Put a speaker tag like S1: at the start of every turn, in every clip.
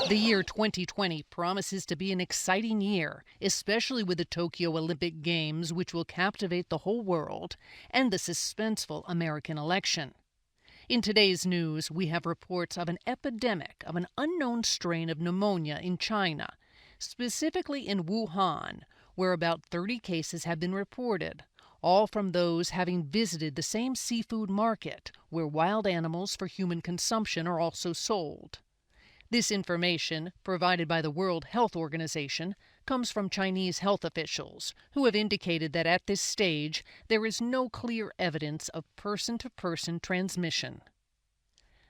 S1: The year 2020 promises to be an exciting year, especially with the Tokyo Olympic Games, which will captivate the whole world, and the suspenseful American election. In today's news, we have reports of an epidemic of an unknown strain of pneumonia in China, specifically in Wuhan, where about 30 cases have been reported, all from those having visited the same seafood market where wild animals for human consumption are also sold. This information, provided by the World Health Organization, comes from Chinese health officials, who have indicated that at this stage there is no clear evidence of person-to-person transmission.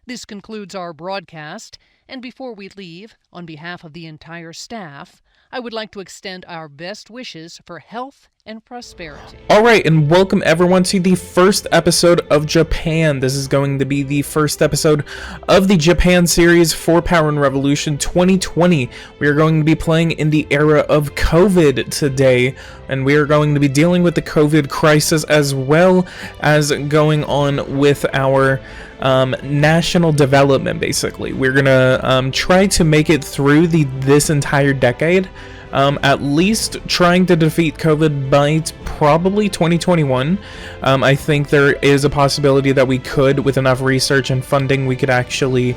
S1: This concludes our broadcast, and before we leave, on behalf of the entire staff, I would like to extend our best wishes for health and prosperity.
S2: Alright, and welcome everyone to the first episode of Japan. This is going to be the first episode of the Japan series for Power and Revolution 2020. We are going to be playing in the era of COVID today, and we are going to be dealing with the COVID crisis as well as going on with our national development. Basically, we're gonna try to make it through this entire decade, at least trying to defeat COVID by probably 2021. I think there is a possibility that we could, with enough research and funding, we could actually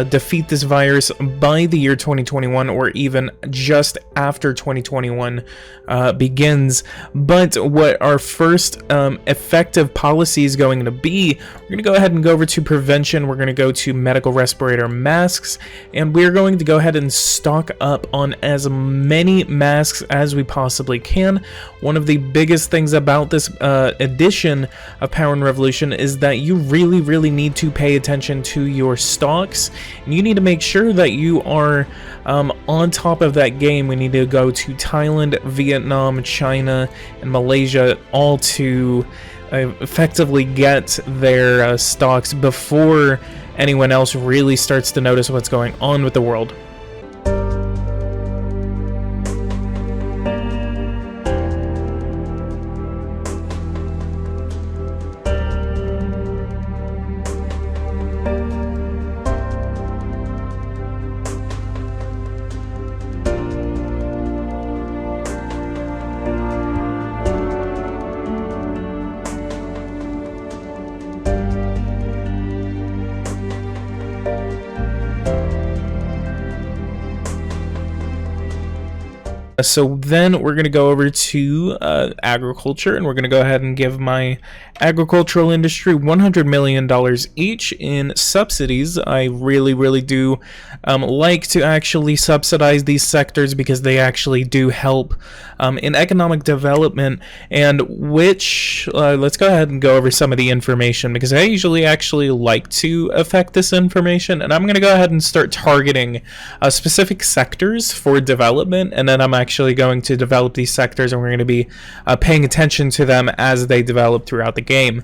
S2: defeat this virus by the year 2021, or even just after 2021 begins. But what our first effective policy is going to be, we're going to go ahead and go over to prevention. We're going to go to medical respirator masks, and we're going to go ahead and stock up on as many masks as we possibly can. One of the biggest things about this edition of Power and Revolution is that you really need to pay attention to your stocks, and you need to make sure that you are on top of that game. We need to go to Thailand, Vietnam, China, and Malaysia, all to effectively get their stocks before anyone else really starts to notice what's going on with the world. So then we're going to go over to agriculture, and we're going to go ahead and give my agricultural industry $100 million each in subsidies. I really do like to actually subsidize these sectors, because they actually do help in economic development, and which let's go ahead and go over some of the information, because I usually actually like to affect this information, and I'm going to go ahead and start targeting specific sectors for development, and then I'm actually going to develop these sectors, and we're going to be paying attention to them as they develop throughout the game.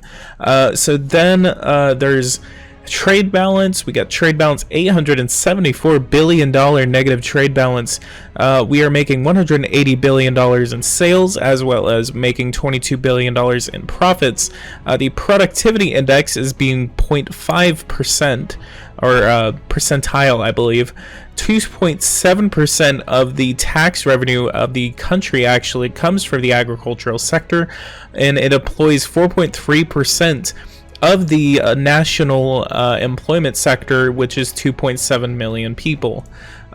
S2: So then there's trade balance. We got trade balance, $874 billion negative trade balance. We are making $180 billion in sales, as well as making $22 billion in profits. The productivity index is being 0.5%, or percentile, I believe. 2.7% of the tax revenue of the country actually comes from the agricultural sector, and it employs 4.3% of the national employment sector, which is 2.7 million people.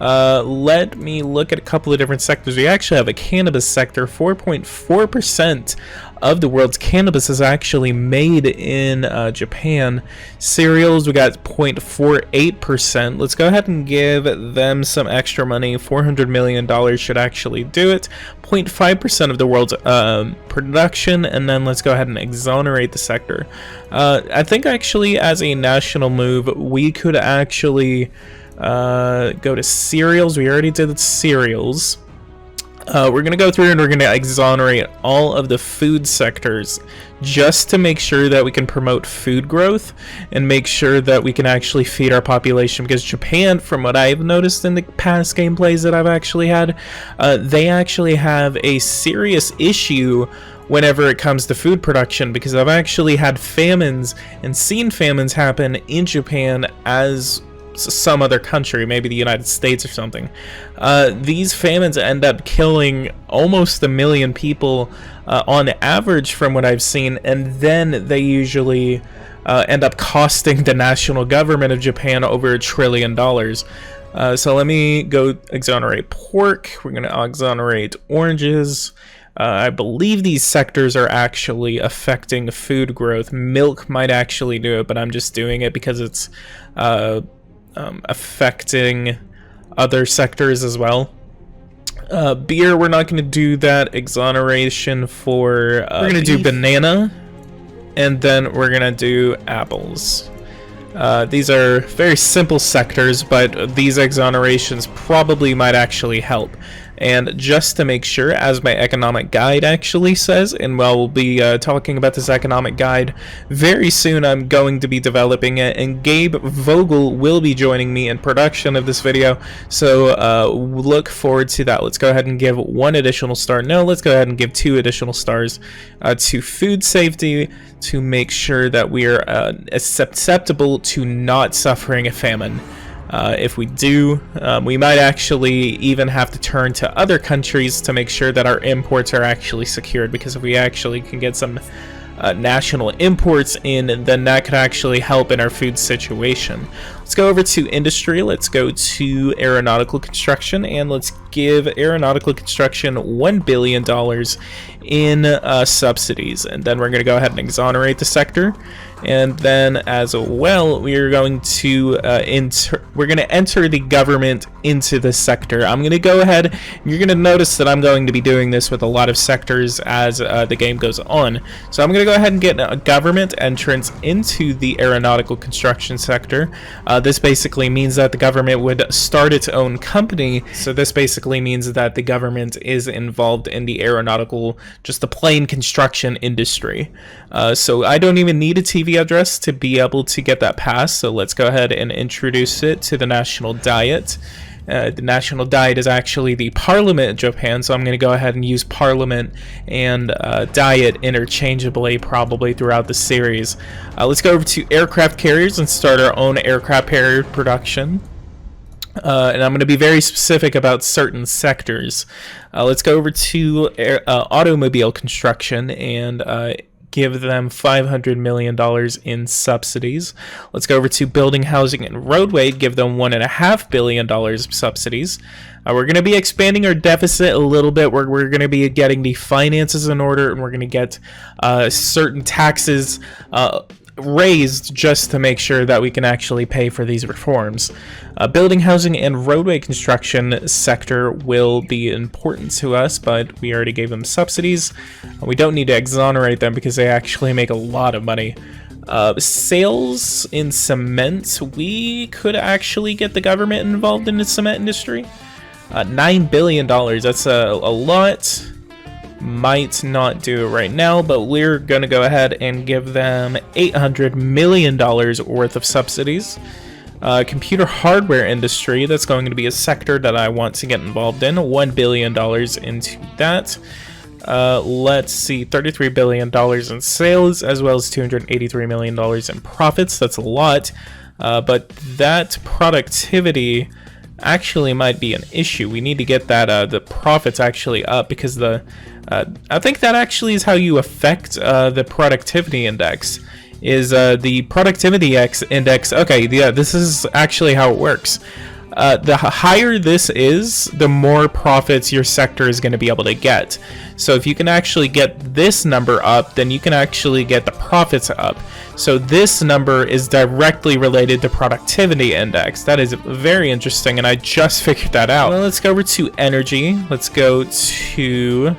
S2: Let me look at a couple of different sectors. We actually have a cannabis sector. 4.4% of the world's cannabis is actually made in Japan. Cereals, we got 0.48%. Let's go ahead and give them some extra money. $400 million should actually do it. 0.5% of the world's production, and then let's go ahead and exonerate the sector. I think actually, as a national move, we could actually go to cereals. We already did cereals. We're going to go through and we're going to exonerate all of the food sectors, just to make sure that we can promote food growth and make sure that we can actually feed our population. Because Japan, from what I've noticed in the past gameplays that I've actually had, they actually have a serious issue whenever it comes to food production, because I've actually had famines and seen famines happen in Japan as some other country, maybe the United States or something. These famines end up killing almost 1 million people on average from what I've seen, and then they usually end up costing the national government of Japan over $1 trillion. So let me go exonerate pork. We're going to exonerate oranges. I believe these sectors are actually affecting food growth. Milk might actually do it, but I'm just doing it because it's affecting other sectors as well. Beer, we're not going to do that. Exoneration for we're going to do banana, and then we're going to do apples. These are very simple sectors, but these exonerations probably might actually help. And just to make sure, as my economic guide actually says, and while we'll be talking about this economic guide very soon, I'm going to be developing it, and Gabe Vogel will be joining me in production of this video, so look forward to that. Let's go ahead and give 1 additional star. No, let's go ahead and give 2 additional stars to food safety, to make sure that we are susceptible to not suffering a famine. If we do, we might actually even have to turn to other countries to make sure that our imports are actually secured, because if we actually can get some national imports in, then that could actually help in our food situation. Let's go over to industry. Let's go to aeronautical construction, and let's give aeronautical construction $1 billion in subsidies, and then we're going to go ahead and exonerate the sector. And then as well, we are going to enter the government into this sector. I'm going to go ahead, and you're going to notice that I'm going to be doing this with a lot of sectors as the game goes on. So I'm going to go ahead and get a government entrance into the aeronautical construction sector. This basically means that the government would start its own company. So this basically means that the government is involved in the aeronautical, just the plane construction industry. So I don't even need a TV address to be able to get that passed. So let's go ahead and introduce it to the National Diet. The National Diet is actually the Parliament of Japan, so I'm going to go ahead and use Parliament and Diet interchangeably probably throughout the series. Let's go over to aircraft carriers and start our own aircraft carrier production. And I'm going to be very specific about certain sectors. Let's go over to automobile construction and give them $500 million in subsidies. Let's go over to building, housing, and roadway, give them $1.5 billion of subsidies. We're going to be expanding our deficit a little bit. We're going to be getting the finances in order, and we're going to get certain taxes raised just to make sure that we can actually pay for these reforms. Building, housing, and roadway construction sector will be important to us, but we already gave them subsidies. We don't need to exonerate them because they actually make a lot of money. Sales in cement, we could actually get the government involved in the cement industry. $9 billion, that's a lot. Might not do it right now, but we're going to go ahead and give them $800 million worth of subsidies. Computer hardware industry, that's going to be a sector that I want to get involved in. $1 billion into that. Let's see, $33 billion in sales, as well as $283 million in profits. That's a lot, but that productivity actually might be an issue. We need to get that the profits actually up, because I think that actually is how you affect the productivity index. Is the productivity index? Okay, yeah, this is actually how it works. The higher this is, the more profits your sector is going to be able to get. So if you can actually get this number up, then you can actually get the profits up. So this number is directly related to productivity index. That is very interesting, and I just figured that out. Well, let's go over to energy. Let's go to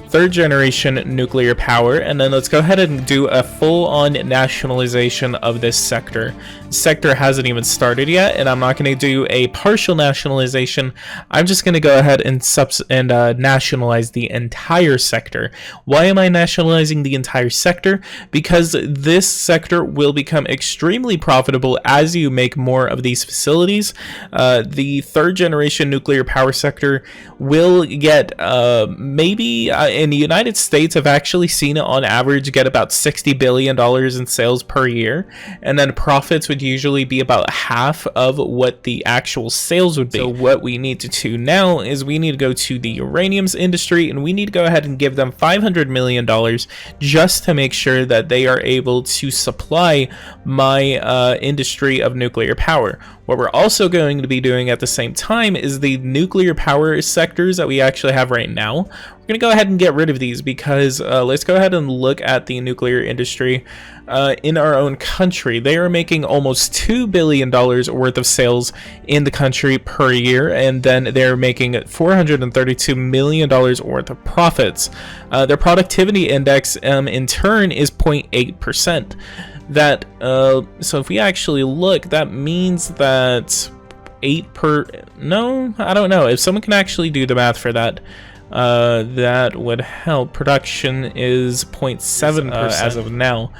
S2: third generation nuclear power, and then let's go ahead and do a full-on nationalization of this sector. The sector hasn't even started yet, and I'm not going to do a partial nationalization. I'm just going to go ahead and nationalize the entire sector. Why am I nationalizing the entire sector? Because this sector will become extremely profitable as you make more of these facilities. The third generation nuclear power sector will get maybe in the United States, I've actually seen it on average get about $60 billion in sales per year, and then profits would usually be about half of what the actual sales would be. So what we need to do now is we need to go to the uraniums industry, and we need to go ahead and give them $500 million just to make sure that they are able to supply my industry of nuclear power. What we're also going to be doing at the same time is the nuclear power sectors that we actually have right now. We're going to go ahead and get rid of these because let's go ahead and look at the nuclear industry in our own country. They are making almost $2 billion worth of sales in the country per year, and then they're making $432 million worth of profits. Their productivity index in turn is 0.8%. That so if we actually look, that means that no, I don't know. If someone can actually do the math for that, that would help. Production is 0.7% as of now.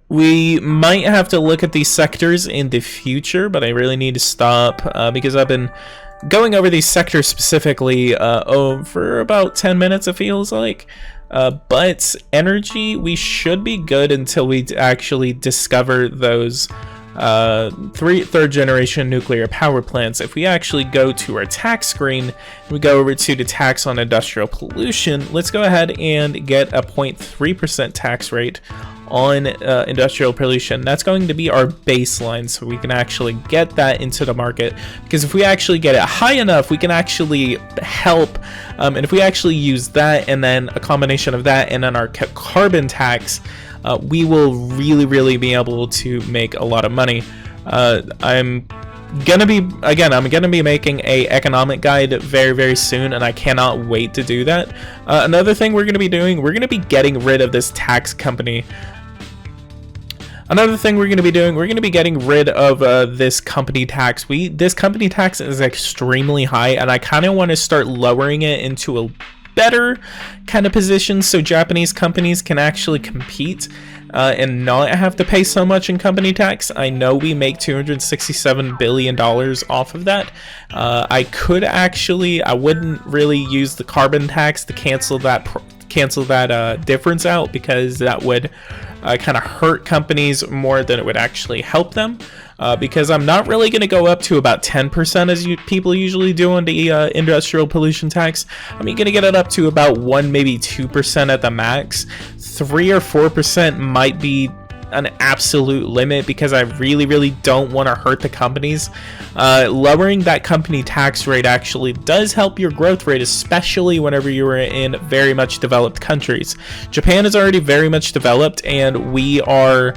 S2: We might have to look at these sectors in the future, but I really need to stop because I've been going over these sectors specifically for about 10 minutes, it feels like. But energy, we should be good until we actually discover those third generation nuclear power plants. If we actually go to our tax screen, we go over to the tax on industrial pollution, let's go ahead and get a 0.3% tax rate on industrial pollution. That's going to be our baseline, so we can actually get that into the market, because if we actually get it high enough, we can actually help, and if we actually use that and then a combination of that and then our carbon tax, we will really be able to make a lot of money. I'm gonna be making a economic guide very soon, and I cannot wait to do that. Another thing we're gonna be doing, we're gonna be getting rid of this tax company. Another thing we're going to be doing, we're going to be getting rid of this company tax. This company tax is extremely high, and I kind of want to start lowering it into a better kind of position so Japanese companies can actually compete and not have to pay so much in company tax. I know we make $267 billion off of that. I wouldn't really use the carbon tax to cancel that difference out, because that would kind of hurt companies more than it would actually help them, because I'm not really going to go up to about 10% as people usually do on the industrial pollution tax. I'm going to get it up to about 1, maybe 2% at the max. 3 or 4% might be an absolute limit, because I really don't want to hurt the companies. Lowering that company tax rate actually does help your growth rate, especially whenever you are in very much developed countries. Japan is already very much developed, and we are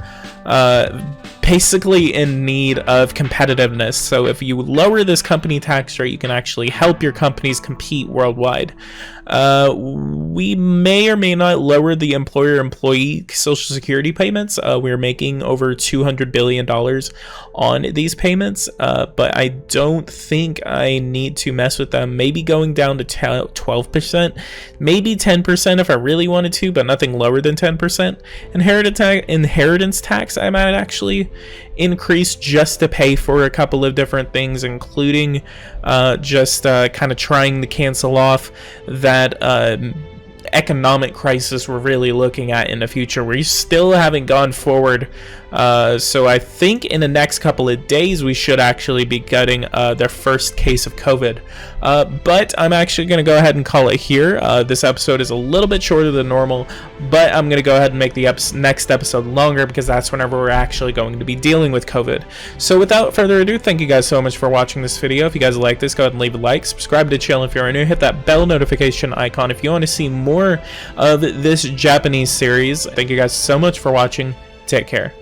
S2: basically in need of competitiveness. So if you lower this company tax rate, you can actually help your companies compete worldwide. We may or may not lower the employer-employee social security payments. We're making over $200 billion on these payments, but I don't think I need to mess with them. Maybe going down to 12%, maybe 10% if I really wanted to, but nothing lower than 10%. Inheritance tax, I might actually increase just to pay for a couple of different things, including just kind of trying to cancel off that economic crisis we're really looking at in the future. We still haven't gone forward, so I think in the next couple of days we should actually be getting their first case of COVID. But I'm actually going to go ahead and call it here. This episode is a little bit shorter than normal, but I'm going to go ahead and make the next episode longer, because that's whenever we're actually going to be dealing with COVID. So without further ado, thank you guys so much for watching this video. If you guys like this, go ahead and leave a like, subscribe to the channel if you're new, hit that bell notification icon if you want to see more of this Japanese series. Thank you guys so much for watching. Take care.